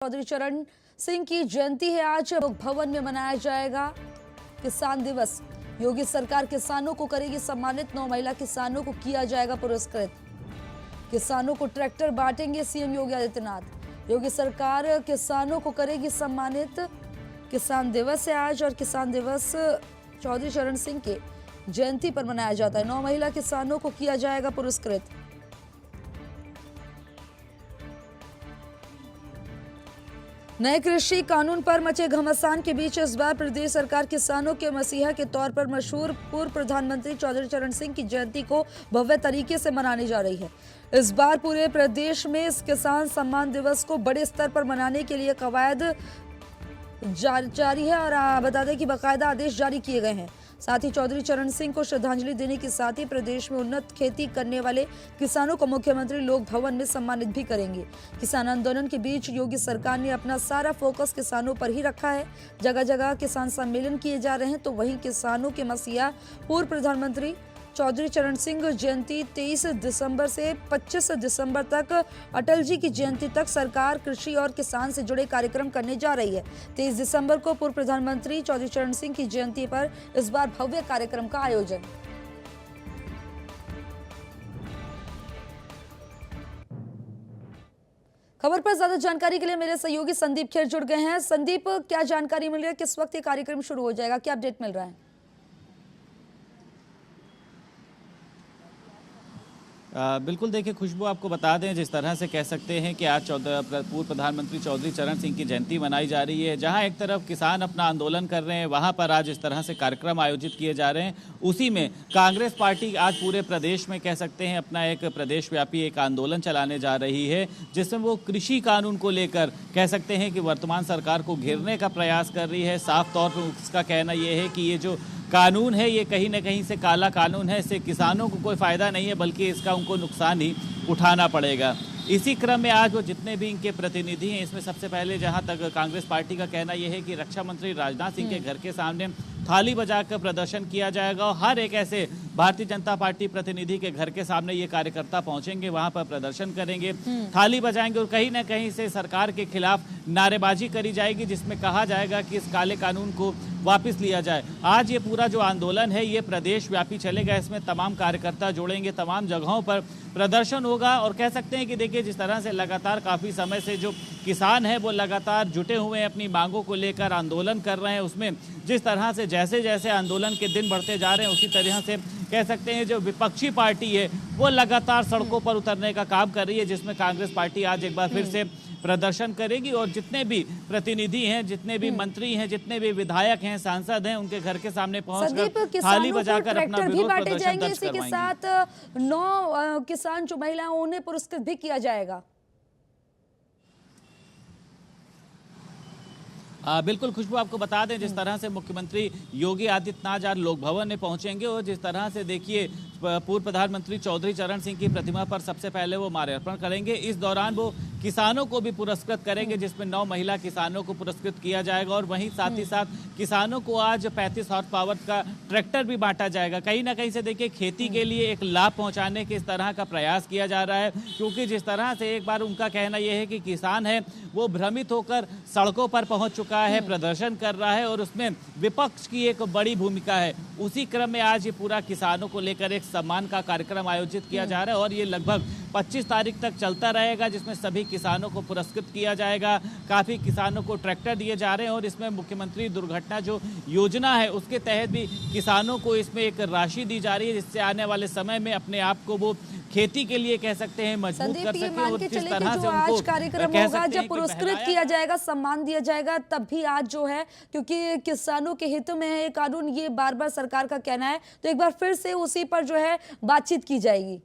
चौधरी चरण सिंह की जयंती है। आज लोक भवन में मनाया जाएगा किसान दिवस। योगी सरकार किसानों को करेगी सम्मानित। 9 महिला किसानों को किया जाएगा पुरस्कृत। किसानों को ट्रैक्टर बांटेंगे सीएम योगी आदित्यनाथ। योगी सरकार किसानों को करेगी सम्मानित। किसान दिवस है आज और किसान दिवस चौधरी चरण सिंह के जयंती पर मनाया जाता है। 9 महिला किसानों को किया जाएगा पुरस्कृत। नए कृषि कानून पर मचे घमासान के बीच इस बार प्रदेश सरकार किसानों के मसीहा के तौर पर मशहूर पूर्व प्रधानमंत्री चौधरी चरण सिंह की जयंती को भव्य तरीके से मनाने जा रही है। इस बार पूरे प्रदेश में इस किसान सम्मान दिवस को बड़े स्तर पर मनाने के लिए कवायद जारी है और बता दें कि बाकायदा आदेश जारी किए गए हैं। साथ ही चौधरी चरण सिंह को श्रद्धांजलि देने के साथ ही प्रदेश में उन्नत खेती करने वाले किसानों को मुख्यमंत्री लोक भवन में सम्मानित भी करेंगे। किसान आंदोलन के बीच योगी सरकार ने अपना सारा फोकस किसानों पर ही रखा है। जगह जगह किसान सम्मेलन किए जा रहे हैं, तो वहीं किसानों के मसीहा पूर्व प्रधानमंत्री चौधरी चरण सिंह जयंती 23 दिसंबर से 25 दिसंबर तक अटल जी की जयंती तक सरकार कृषि और किसान से जुड़े कार्यक्रम करने जा रही है। 23 दिसंबर को पूर्व प्रधानमंत्री चौधरी चरण सिंह की जयंती पर इस बार भव्य कार्यक्रम का आयोजन। खबर पर ज्यादा जानकारी के लिए मेरे सहयोगी संदीप खेर जुड़ गए हैं। संदीप, क्या जानकारी मिल रही है? किस वक्त ये कार्यक्रम शुरू हो जाएगा? क्या अपडेट मिल रहा है? बिल्कुल, देखिए खुशबू, आपको बता दें जिस तरह से कह सकते हैं कि आज पूर्व प्रधानमंत्री चौधरी चरण सिंह की जयंती मनाई जा रही है। जहां एक तरफ किसान अपना आंदोलन कर रहे हैं, वहां पर आज इस तरह से कार्यक्रम आयोजित किए जा रहे हैं। उसी में कांग्रेस पार्टी आज पूरे प्रदेश में कह सकते हैं अपना एक प्रदेश व्यापी एक आंदोलन चलाने जा रही है, जिसमें वो कृषि कानून को लेकर कह सकते हैं कि वर्तमान सरकार को घेरने का प्रयास कर रही है। साफ तौर पर उसका कहना यह है कि ये जो कानून है ये कहीं ना कहीं से काला कानून है, इससे किसानों को कोई फ़ायदा नहीं है बल्कि इसका उनको नुकसान ही उठाना पड़ेगा। इसी क्रम में आज वो जितने भी इनके प्रतिनिधि हैं, इसमें सबसे पहले जहां तक कांग्रेस पार्टी का कहना यह है कि रक्षा मंत्री राजनाथ सिंह के घर के सामने थाली बजाकर प्रदर्शन किया जाएगा और हर एक ऐसे भारतीय जनता पार्टी प्रतिनिधि के घर के सामने ये कार्यकर्ता पहुंचेंगे, वहां पर प्रदर्शन करेंगे, थाली बजाएंगे और कहीं ना कहीं से सरकार के खिलाफ नारेबाजी करी जाएगी, जिसमें कहा जाएगा कि इस काले कानून को वापस लिया जाए। आज ये पूरा जो आंदोलन है ये प्रदेश व्यापी चलेगा। इसमें तमाम कार्यकर्ता जुड़ेंगे, तमाम जगहों पर प्रदर्शन होगा और कह सकते हैं कि देखिए जिस तरह से लगातार काफ़ी समय से जो किसान है वो लगातार जुटे हुए हैं, अपनी मांगों को लेकर आंदोलन कर रहे हैं। उसमें जिस तरह से जैसे जैसे आंदोलन के दिन बढ़ते जा रहे हैं, उसी तरह से कह सकते हैं जो विपक्षी पार्टी है वो लगातार सड़कों पर उतरने का काम कर रही है, जिसमें कांग्रेस पार्टी आज एक बार फिर से प्रदर्शन करेगी और जितने भी प्रतिनिधि हैं, जितने भी मंत्री हैं, जितने भी विधायक हैं, सांसद हैं, उनके घर के सामने पहुंचकर थाली बजाकर अपना विरोध प्रदर्शन दर्ज इसी के साथ 9 किसान जो महिलाएं उन्हें पुरस्कृत भी किया जाएगा। बिल्कुल खुशबू, आपको बता दें जिस तरह से मुख्यमंत्री योगी आदित्यनाथ आज लोक भवन में पहुंचेंगे और जिस तरह से देखिए पूर्व प्रधानमंत्री चौधरी चरण सिंह की प्रतिमा पर सबसे पहले वो माल्यार्पण करेंगे। इस दौरान वो किसानों को भी पुरस्कृत करेंगे, जिसमें 9 महिला किसानों को पुरस्कृत किया जाएगा और वहीं साथ ही साथ किसानों को आज 35 हॉर्स पावर का ट्रैक्टर भी बांटा जाएगा। कहीं ना कहीं से देखिए खेती के लिए एक लाभ पहुंचाने के इस तरह का प्रयास किया जा रहा है, क्योंकि जिस तरह से एक बार उनका कहना यह है कि किसान है वो भ्रमित होकर सड़कों पर पहुंच चुका है, प्रदर्शन कर रहा है और उसमें विपक्ष की एक बड़ी भूमिका है। उसी क्रम में आज ये पूरा किसानों को लेकर एक सम्मान का कार्यक्रम आयोजित किया जा रहा है और ये लगभग 25 तारीख तक चलता रहेगा, जिसमें सभी किसानों को पुरस्कृत किया जाएगा। काफ़ी किसानों को ट्रैक्टर दिए जा रहे हैं और इसमें मुख्यमंत्री दुर्घटना जो योजना है उसके तहत भी किसानों को इसमें एक राशि दी जा रही है, जिससे आने वाले समय में अपने आप को वो खेती के लिए कह सकते हैं मजबूत कर सके। और जिस तरह से आज कार्यक्रम होगा जब पुरस्कृत किया जाएगा, सम्मान दिया जाएगा, तब भी आज जो है क्योंकि किसानों के हित में है ये कानून, ये बार बार सरकार का कहना है, तो एक बार फिर से उसी पर जो है बातचीत की जाएगी।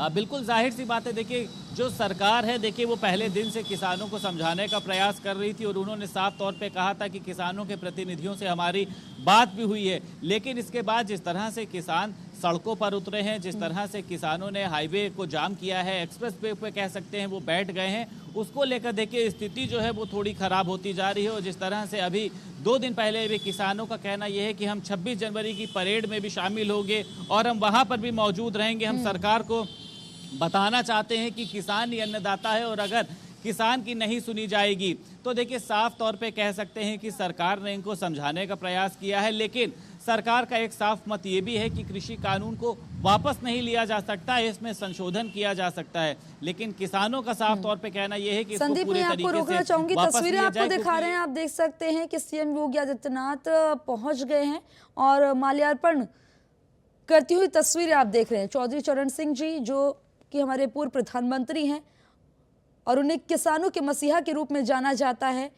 बिल्कुल जाहिर सी बात है, देखिए जो सरकार है देखिए वो पहले दिन से किसानों को समझाने का प्रयास कर रही थी और उन्होंने साफ तौर पे कहा था कि किसानों के प्रतिनिधियों से हमारी बात भी हुई है, लेकिन इसके बाद जिस तरह से किसान सड़कों पर उतरे हैं, जिस तरह से किसानों ने हाईवे को जाम किया है, एक्सप्रेस वे पे कह सकते हैं वो बैठ गए हैं, उसको लेकर देखिए स्थिति जो है वो थोड़ी खराब होती जा रही है। और जिस तरह से अभी 2 दिन पहले भी किसानों का कहना यह है कि हम 26 जनवरी की परेड में भी शामिल होंगे और हम वहाँ पर भी मौजूद रहेंगे, हम सरकार को बताना चाहते हैं कि किसान ही अन्नदाता है और अगर किसान की नहीं सुनी जाएगी तो देखिए साफ तौर पे कह सकते हैं कि सरकार ने इनको समझाने का प्रयास किया है, लेकिन सरकार का एक साफ मत ये भी है कि कृषि कानून को वापस नहीं लिया जा सकता है, इसमें संशोधन किया जा सकता है, लेकिन किसानों का साफ तौर पे कहना यह है कि इसको संदीप, पूरे मैं आपको तरीके रोकना से चाहूंगी। वापस तस्वीरें लिया आपको जाए, दिखा रहे हैं, आप देख सकते हैं कि सीएम योगी आदित्यनाथ पहुंच गए हैं और माल्यार्पण करती हुई तस्वीरें आप देख रहे हैं। चौधरी चरण सिंह जी जो कि हमारे पूर्व प्रधानमंत्री हैं और उन्हें किसानों के मसीहा के रूप में जाना जाता है।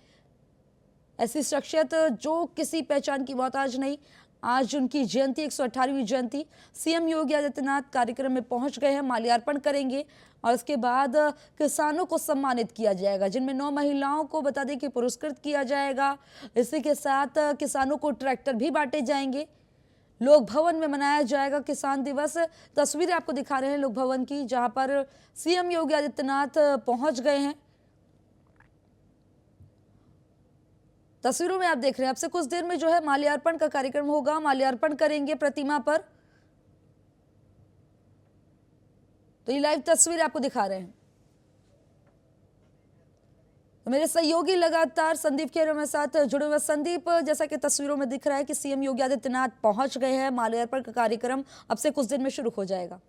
ऐसी शख्सियत जो किसी पहचान की मोहताज नहीं। आज उनकी जयंती, 118वीं जयंती, सीएम योगी आदित्यनाथ कार्यक्रम में पहुंच गए हैं, माल्यार्पण करेंगे और इसके बाद किसानों को सम्मानित किया जाएगा, जिनमें 9 महिलाओं को बता दें कि पुरस्कृत किया जाएगा। इसी के साथ किसानों को ट्रैक्टर भी बांटे जाएंगे। लोक भवन में मनाया जाएगा किसान दिवस। तस्वीरें आपको दिखा रहे हैं लोक भवन की, जहां पर सीएम योगी आदित्यनाथ पहुंच गए हैं। तस्वीरों में आप देख रहे हैं, अब से कुछ देर में जो है माल्यार्पण का कार्यक्रम होगा, माल्यार्पण करेंगे प्रतिमा पर। तो ये लाइव तस्वीर आपको दिखा रहे हैं। तो मेरे सहयोगी लगातार संदीप खेर मेरे साथ जुड़े हुए। संदीप, जैसा कि तस्वीरों में दिख रहा है कि सीएम योगी आदित्यनाथ पहुंच गए हैं, माल्यार्पण का कार्यक्रम अब से कुछ दिन में शुरू हो जाएगा।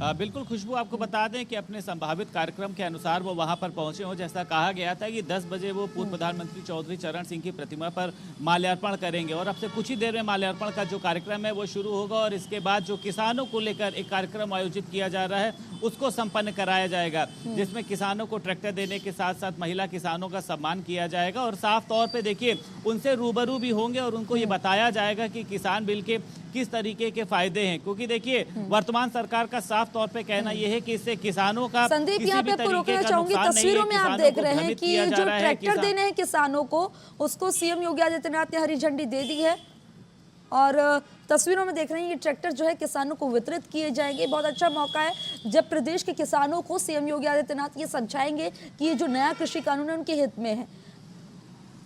बिल्कुल खुशबू, आपको बता दें कि अपने संभावित कार्यक्रम के अनुसार वो वहां पर पहुंचे हो। जैसा कहा गया था कि 10 बजे वो पूर्व प्रधानमंत्री चौधरी चरण सिंह की प्रतिमा पर माल्यार्पण करेंगे और अब से कुछ ही देर में माल्यार्पण का जो कार्यक्रम है वो शुरू होगा और इसके बाद जो किसानों को लेकर एक कार्यक्रम आयोजित किया जा रहा है उसको संपन्न कराया जाएगा, जिसमें किसानों को ट्रैक्टर देने के साथ साथ महिला किसानों का सम्मान किया जाएगा और साफ तौर पर देखिए उनसे रूबरू भी होंगे और उनको ये बताया जाएगा कि किसान बिल के किस तरीके के फायदे हैं, क्योंकि देखिए वर्तमान सरकार का साफ तौर पे कहना यह है कि इससे किसानों का संदीप, यहाँ पे आपको रोकना चाहूंगी। तस्वीरों में आप देख रहे हैं कि जो ट्रैक्टर देने हैं किसानों को, उसको सीएम योगी आदित्यनाथ ने हरी झंडी दे दी है और तस्वीरों में देख रहे हैं ये ट्रैक्टर जो है किसानों को वितरित किए जाएंगे। बहुत अच्छा मौका है जब प्रदेश के किसानों को सीएम योगी आदित्यनाथ ये समझाएंगे कि ये जो नया कृषि कानून है उनके हित में है।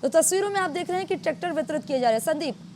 तो तस्वीरों में आप देख रहे हैं कि ट्रैक्टर वितरित किए जा रहे हैं। संदीप,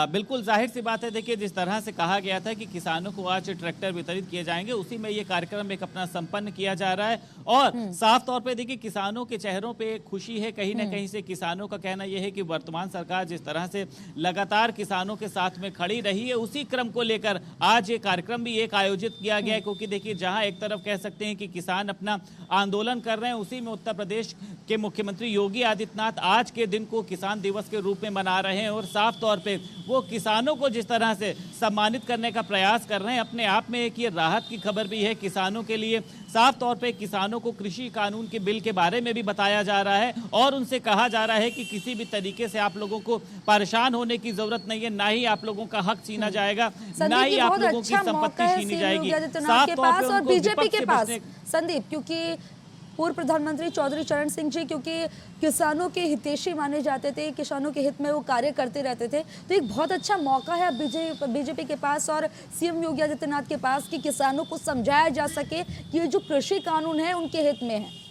बिल्कुल जाहिर सी बात है, देखिए जिस तरह से कहा गया था कि किसानों को आज ट्रैक्टर वितरित किए जाएंगे, उसी में ये कार्यक्रम एक अपना संपन्न किया जा रहा है और साफ तौर पे देखिए किसानों के चेहरों पे खुशी है। कहीं ना कहीं से किसानों का कहना यह है कि वर्तमान सरकार जिस तरह से लगातार किसानों के साथ में खड़ी रही है, उसी क्रम को लेकर आज ये कार्यक्रम भी एक आयोजित किया गया है, क्योंकि देखिए जहाँ एक तरफ कह सकते हैं कि किसान अपना आंदोलन कर रहे हैं, उसी में उत्तर प्रदेश के मुख्यमंत्री योगी आदित्यनाथ आज के दिन को किसान दिवस के रूप में मना रहे हैं और साफ तौर पे वो किसानों को जिस तरह से सम्मानित करने का प्रयास कर रहे हैं, अपने आप में एक ये राहत की खबर भी है किसानों के लिए। साफ तौर पे किसानों को कृषि कानून के बिल के बारे में भी बताया जा रहा है और उनसे कहा जा रहा है कि किसी भी तरीके से आप लोगों को परेशान होने की जरूरत नहीं है, ना ही आप लोगों का हक छीना जाएगा, ना ही आप लोगों की संपत्ति छीनी जाएगी। साफ तौर पे उनको बीजेपी के पास बचने संदीप, क्योंकि पूर्व प्रधानमंत्री चौधरी चरण सिंह जी क्योंकि किसानों के हितैषी माने जाते थे, किसानों के हित में वो कार्य करते रहते थे, तो एक बहुत अच्छा मौका है बीजेपी के पास और सीएम योगी आदित्यनाथ के पास कि किसानों को समझाया जा सके कि ये जो कृषि कानून है उनके हित में है।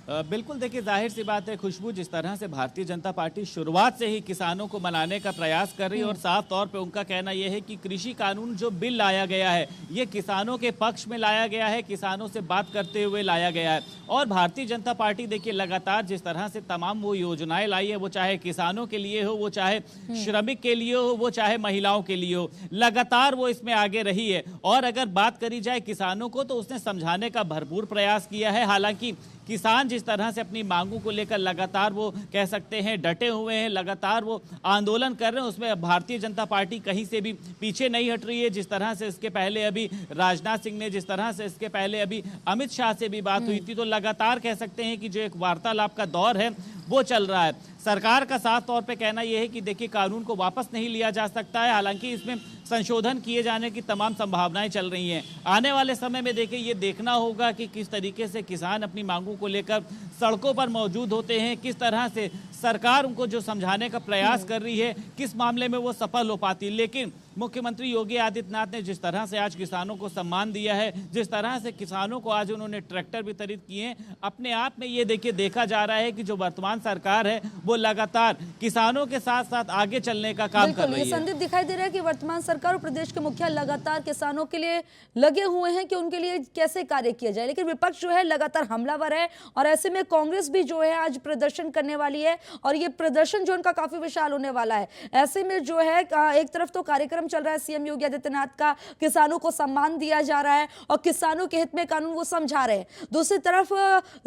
बिल्कुल देखिए जाहिर सी बात है खुशबू, जिस तरह से भारतीय जनता पार्टी शुरुआत से ही किसानों को मनाने का प्रयास कर रही है और साफ तौर पे उनका कहना यह है कि कृषि कानून जो बिल लाया गया है ये किसानों के पक्ष में लाया गया है, किसानों से बात करते हुए लाया गया है। और भारतीय जनता पार्टी देखिए लगातार जिस तरह से तमाम वो योजनाएं लाई है, वो चाहे किसानों के लिए हो, वो चाहे श्रमिक के लिए हो, वो चाहे महिलाओं के लिए हो, लगातार वो इसमें आगे रही है। और अगर बात करी जाए किसानों को तो उसने समझाने का भरपूर प्रयास किया है। हालांकि किसान जिस तरह से अपनी मांगों को लेकर लगातार वो कह सकते हैं डटे हुए हैं, लगातार वो आंदोलन कर रहे हैं, उसमें भारतीय जनता पार्टी कहीं से भी पीछे नहीं हट रही है। जिस तरह से इसके पहले अभी राजनाथ सिंह ने, जिस तरह से इसके पहले अभी अमित शाह से भी बात हुई थी, तो लगातार कह सकते हैं कि जो एक वार्तालाप का दौर है वो चल रहा है। सरकार का साफ तौर पे कहना यह है कि देखिए कानून को वापस नहीं लिया जा सकता है, हालांकि इसमें संशोधन किए जाने की तमाम संभावनाएं चल रही हैं। आने वाले समय में देखिए ये देखना होगा कि किस तरीके से किसान अपनी मांगों को लेकर सड़कों पर मौजूद होते हैं, किस तरह से सरकार उनको जो समझाने का प्रयास कर रही है, किस मामले में वो सफल हो पाती। लेकिन मुख्यमंत्री योगी आदित्यनाथ ने जिस तरह से आज किसानों को सम्मान दिया है, जिस तरह से किसानों को आज उन्होंने ट्रैक्टर वितरित किए, अपने आप में ये देखिए देखा जा रहा है कि जो वर्तमान सरकार है वो लगातार किसानों के साथ साथ आगे चलने का काम कर रही है। संदीप, दिखाई दे रहा है कि वर्तमान सरकार और प्रदेश के मुखिया लगातार किसानों के लिए लगे हुए हैं कि उनके लिए कैसे कार्य किया जाए, लेकिन विपक्ष जो है लगातार हमलावर है और ऐसे में कांग्रेस भी जो है आज प्रदर्शन करने वाली है और ये प्रदर्शन जो उनका काफी विशाल होने वाला है। ऐसे में जो है एक तरफ तो कार्यक्रम चल रहा है सीएम योगी आदित्यनाथ का, किसानों को सम्मान दिया जा रहा है और किसानों के हित में कानून वो समझा रहे हैं, दूसरी तरफ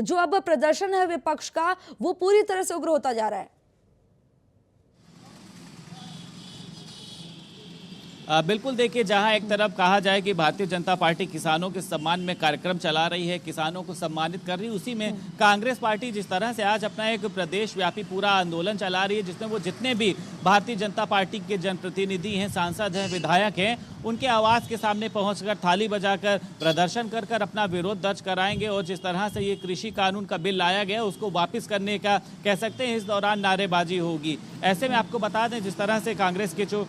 जो अब प्रदर्शन है विपक्ष का वो पूरी तरह से उग्र होता जा रहा है। बिल्कुल देखिए, जहां एक तरफ कहा जाए कि भारतीय जनता पार्टी किसानों के सम्मान में कार्यक्रम चला रही है, किसानों को सम्मानित कर रही है, उसी में कांग्रेस पार्टी जिस तरह से आज अपना एक प्रदेश व्यापी पूरा आंदोलन चला रही है, जिसमें वो जितने भी भारतीय जनता पार्टी के जनप्रतिनिधि हैं, सांसद हैं, विधायक हैं, उनके आवास के सामने पहुंचकर थाली बजाकर प्रदर्शन कर कर अपना विरोध दर्ज कराएंगे और जिस तरह से ये कृषि कानून का बिल लाया गया उसको वापस करने का कह सकते हैं इस दौरान नारेबाजी होगी। ऐसे में आपको बता दें जिस तरह से कांग्रेस के जो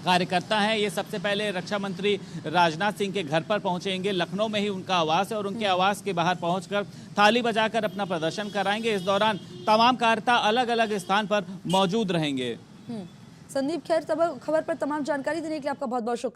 कार्यकर्ता हैं ये सबसे पहले रक्षा मंत्री राजनाथ सिंह के घर पर पहुंचेंगे। लखनऊ में ही उनका आवास है और उनके आवास के बाहर पहुंचकर थाली बजाकर अपना प्रदर्शन कराएंगे। इस दौरान तमाम कार्यकर्ता अलग अलग स्थान पर मौजूद रहेंगे। संदीप, खैर खबर पर तमाम जानकारी देने के लिए आपका बहुत बहुत शुक्रिया।